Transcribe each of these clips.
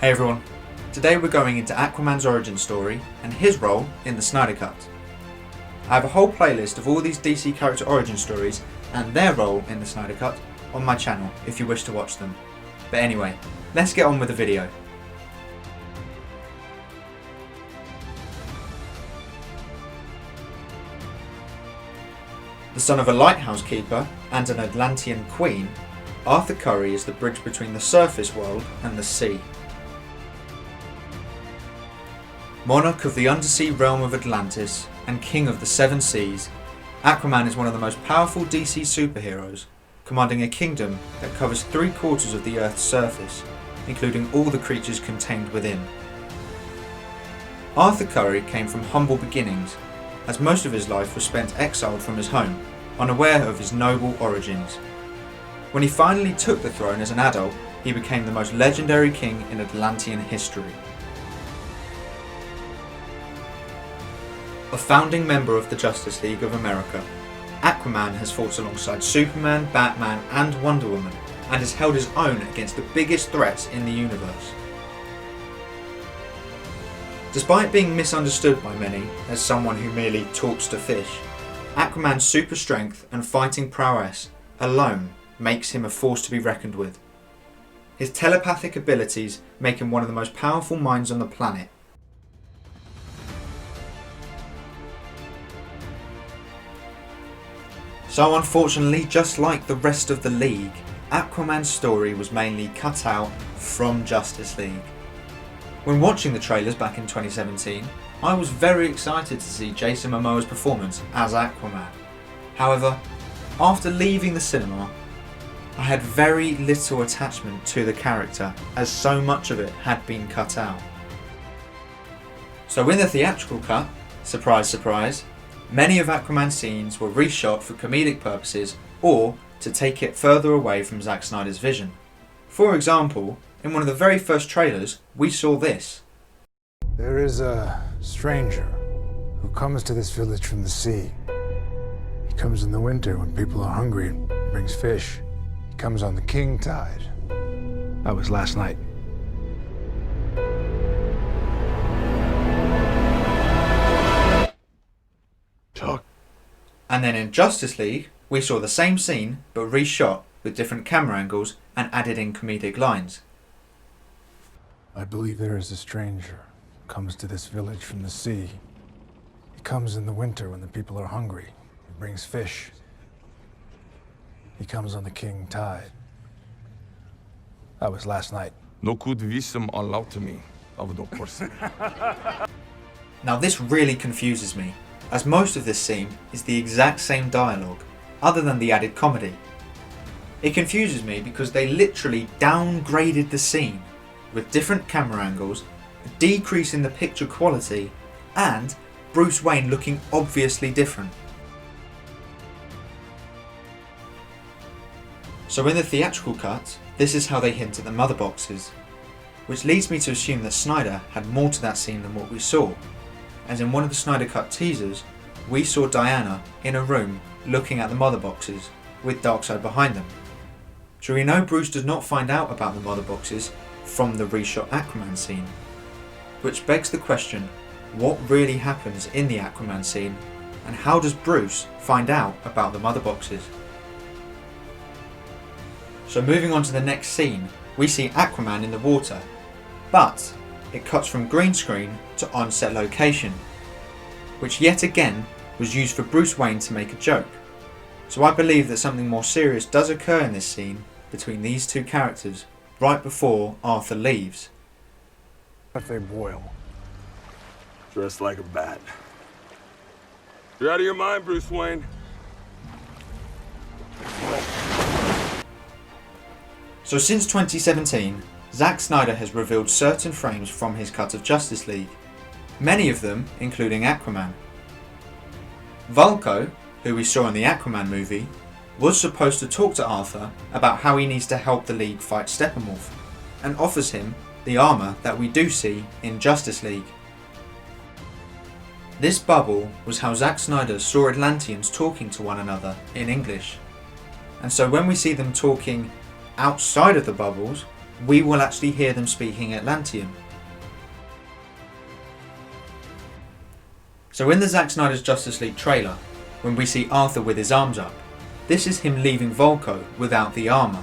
Hey everyone, today we're going into Aquaman's origin story and his role in the Snyder Cut. I have a whole playlist of all these DC character origin stories and their role in the Snyder Cut on my channel if you wish to watch them. But anyway, let's get on with the video. The son of a lighthouse keeper and an Atlantean queen, Arthur Curry is the bridge between the surface world and the sea. Monarch of the undersea realm of Atlantis and king of the seven seas, Aquaman is one of the most powerful DC superheroes, commanding a kingdom that covers 3/4 of the Earth's surface, including all the creatures contained within. Arthur Curry came from humble beginnings, as most of his life was spent exiled from his home, unaware of his noble origins. When he finally took the throne as an adult, he became the most legendary king in Atlantean history. A founding member of the Justice League of America, Aquaman has fought alongside Superman, Batman and Wonder Woman, and has held his own against the biggest threats in the universe. Despite being misunderstood by many as someone who merely talks to fish, Aquaman's super strength and fighting prowess alone makes him a force to be reckoned with. His telepathic abilities make him one of the most powerful minds on the planet. So unfortunately, just like the rest of the League, Aquaman's story was mainly cut out from Justice League. When watching the trailers back in 2017, I was very excited to see Jason Momoa's performance as Aquaman. However, after leaving the cinema, I had very little attachment to the character, as so much of it had been cut out. So in the theatrical cut, surprise surprise, many of Aquaman's scenes were reshot for comedic purposes or to take it further away from Zack Snyder's vision. For example, in one of the very first trailers, we saw this. There is a stranger who comes to this village from the sea. He comes in the winter when people are hungry and brings fish. He comes on the king tide. That was last night. Talk. And then in Justice League, we saw the same scene but reshot with different camera angles and added in comedic lines. I believe there is a stranger who comes to this village from the sea. He comes in the winter when the people are hungry. He brings fish. He comes on the king tide. That was last night. No could visum allowed to me of the person. Now this really confuses me, as most of this scene is the exact same dialogue, other than the added comedy. It confuses me because they literally downgraded the scene, with different camera angles, a decrease in the picture quality, and Bruce Wayne looking obviously different. So in the theatrical cut, this is how they hint at the mother boxes, which leads me to assume that Snyder had more to that scene than what we saw, as in one of the Snyder Cut teasers, we saw Diana in a room looking at the mother boxes, with Darkseid behind them. So we know Bruce does not find out about the mother boxes from the reshot Aquaman scene, which begs the question, what really happens in the Aquaman scene, and how does Bruce find out about the mother boxes? So moving on to the next scene, we see Aquaman in the water, but it cuts from green screen to on-set location, which yet again was used for Bruce Wayne to make a joke. So I believe that something more serious does occur in this scene between these two characters right before Arthur leaves. If they boil. Dressed like a bat. You're out of your mind, Bruce Wayne. So since 2017, Zack Snyder has revealed certain frames from his cut of Justice League, many of them including Aquaman. Vulko, who we saw in the Aquaman movie, was supposed to talk to Arthur about how he needs to help the League fight Steppenwolf, and offers him the armour that we do see in Justice League. This bubble was how Zack Snyder saw Atlanteans talking to one another in English, and so when we see them talking outside of the bubbles, we will actually hear them speaking Atlantean. So in the Zack Snyder's Justice League trailer, when we see Arthur with his arms up, this is him leaving Volko without the armour.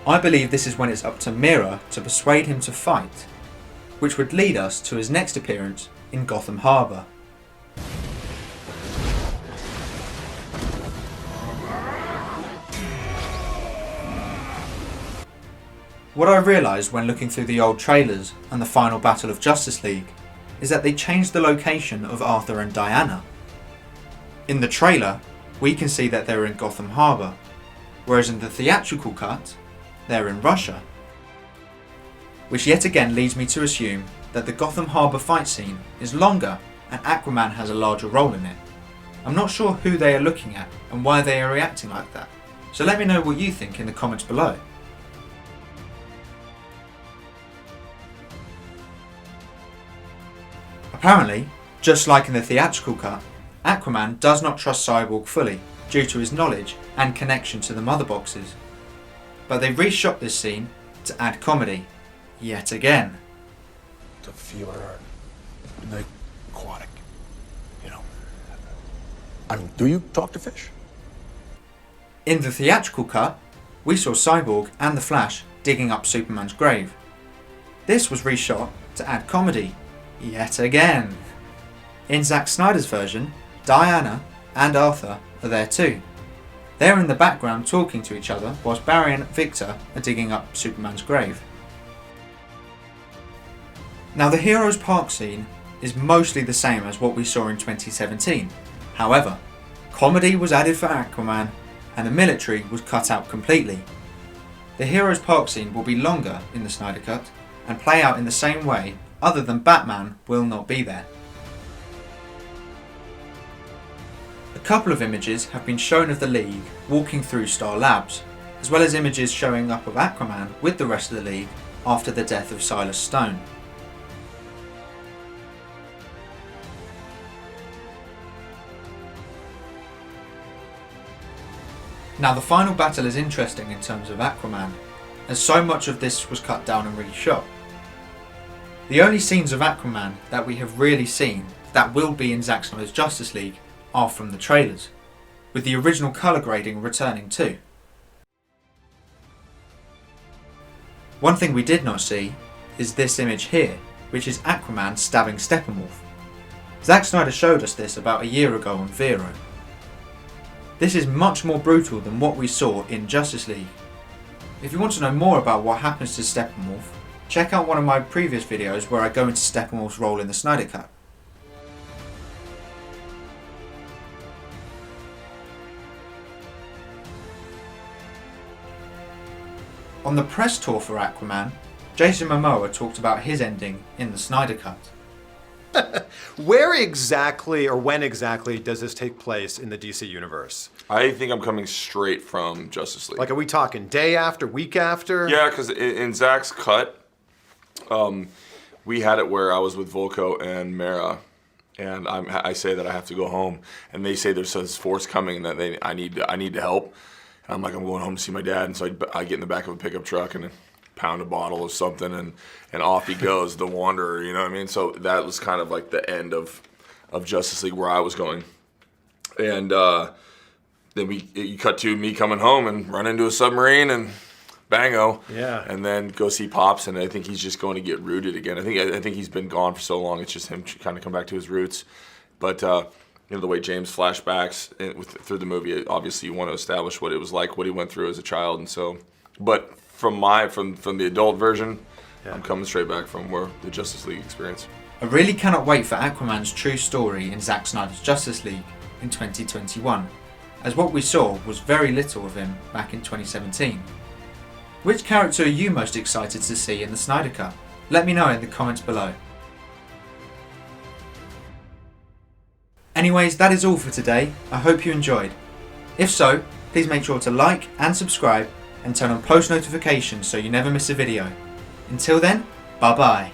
I believe this is when it's up to Mera to persuade him to fight, which would lead us to his next appearance in Gotham Harbour. What I realised when looking through the old trailers and the final battle of Justice League is that they changed the location of Arthur and Diana. In the trailer, we can see that they're in Gotham Harbour, whereas in the theatrical cut, they're in Russia. Which yet again leads me to assume that the Gotham Harbour fight scene is longer and Aquaman has a larger role in it. I'm not sure who they are looking at and why they are reacting like that, so let me know what you think in the comments below. Apparently, just like in the theatrical cut, Aquaman does not trust Cyborg fully due to his knowledge and connection to the mother boxes. But they reshot this scene to add comedy, yet again. To feel her in the aquatic, you know. I mean, do you talk to fish? In the theatrical cut, we saw Cyborg and the Flash digging up Superman's grave. This was reshot to add comedy, yet again. In Zack Snyder's version, Diana and Arthur are there too. They're in the background talking to each other whilst Barry and Victor are digging up Superman's grave. Now the Heroes Park scene is mostly the same as what we saw in 2017. However, comedy was added for Aquaman and the military was cut out completely. The Heroes Park scene will be longer in the Snyder Cut and play out in the same way, other than Batman will not be there. A couple of images have been shown of the League walking through Star Labs, as well as images showing up of Aquaman with the rest of the League after the death of Silas Stone. Now the final battle is interesting in terms of Aquaman, as so much of this was cut down and reshot. The only scenes of Aquaman that we have really seen that will be in Zack Snyder's Justice League are from the trailers, with the original colour grading returning too. One thing we did not see is this image here, which is Aquaman stabbing Steppenwolf. Zack Snyder showed us this about a year ago on Vero. This is much more brutal than what we saw in Justice League. If you want to know more about what happens to Steppenwolf, check out one of my previous videos where I go into Steppenwolf's role in the Snyder Cut. On the press tour for Aquaman, Jason Momoa talked about his ending in the Snyder Cut. Where exactly or when exactly does this take place in the DC universe? I think I'm coming straight from Justice League. Like, are we talking day after, week after? Yeah, because in Zack's cut, we had it where I was with Volko and Mera, and I say that I have to go home, and they say there's this force coming and that I need to help. And I'm like, I'm going home to see my dad, and so I get in the back of a pickup truck and pound a bottle of something, and off he goes, the Wanderer, you know what I mean? So that was kind of like the end of Justice League where I was going. And then you cut to me coming home and run into a submarine and bango. Yeah. And then go see Pops, and I think he's just going to get rooted again. I think he's been gone for so long, it's just him kind of come back to his roots. But you know, the way James flashbacks through the movie, obviously you want to establish what it was like, what he went through as a child, and so. But from the adult version, yeah. I'm coming straight back from the Justice League experience. I really cannot wait for Aquaman's true story in Zack Snyder's Justice League in 2021, as what we saw was very little of him back in 2017. Which character are you most excited to see in the Snyder Cut? Let me know in the comments below. Anyways, that is all for today. I hope you enjoyed. If so, please make sure to like and subscribe and turn on post notifications so you never miss a video. Until then, bye bye.